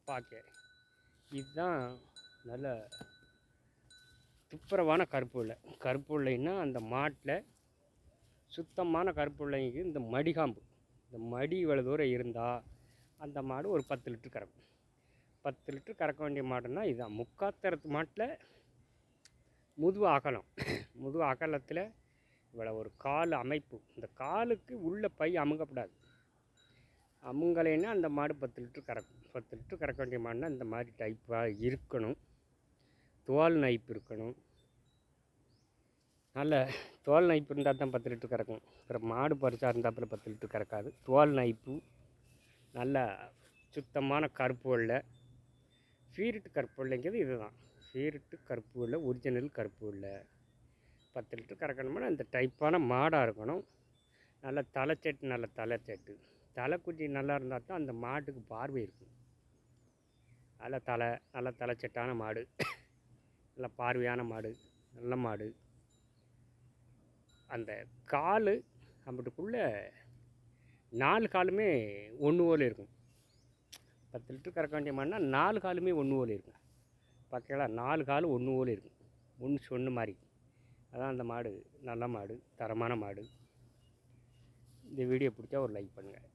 பார்க்க இதுதான் நல்ல துப்புரவான கருப்பு வெள்ளை. கருப்பு வெள்ளைன்னா அந்த மாட்டில் சுத்தமான கருப்பு வெள்ளைக்கு இந்த மடிகாம்பு, இந்த மடி இவ்வளோ தூரம் இருந்தால் அந்த மாடு ஒரு 10 லிட்டர் கறக்கும். 10 லிட்டர் கறக்க வேண்டிய மாடுன்னா இதுதான். முக்காத்தரத்து மாட்டில் முதுகு அகலம், முதுகு அகலத்தில் இவ்வளோ ஒரு கால் அமைப்பு, இந்த காலுக்கு உள்ள பை அமுங்கப்படாது. அமுங்கலைன்னா அந்த மாடு 10 லிட்டர் கறக்கும். 10 லிட்டர் கறக்க வேண்டிய மாடுனா இந்த மாதிரி டைப்பாக இருக்கணும். தோல் நைப்பு இருக்கணும். நல்ல தோல் நைப்பு இருந்தால் தான் 10 லிட்டர் கறக்கும். அப்புறம் மாடு பறிச்சா இருந்தாப்புல 10 லிட்டர் கறக்காது. தோல் நைப்பு, நல்ல சுத்தமான கருப்பு வெள்ளை. ஃபீரிட்டு கருப்பு வெள்ளைங்கிறது இது தான். ஃபீரிட்டு கருப்பு வெள்ளை, ஒரிஜினல் கருப்பு வெள்ளை. 10 லிட்டர் கறக்கணும்னா இந்த டைப்பான மாடாக இருக்கணும். நல்ல தலைச்செட்டு, நல்ல தலைச்செட்டு. தலைக்குட்டி நல்லா இருந்தால் தான் அந்த மாட்டுக்கு பார்வை இருக்கும். நல்ல தலைச்செட்டான மாடு, நல்ல பார்வையான மாடு, நல்ல மாடு. அந்த கால் அம்பிட்டுக்குள்ளே 4 காலுமே ஒன்று போல் இருக்கும். 10 லிட்டர் கறக்க வேண்டிய மாடுனா 4 காலுமே ஒன்று போல் இருக்கும். பார்க்கல, 4 காலும் ஒன்று போல் இருக்கும். ஒன்று சொன்ன மாதிரி. அதான் அந்த மாடு நல்ல மாடு, தரமான மாடு. இந்த வீடியோ பிடிச்சா ஒரு லைக் பண்ணுங்கள்.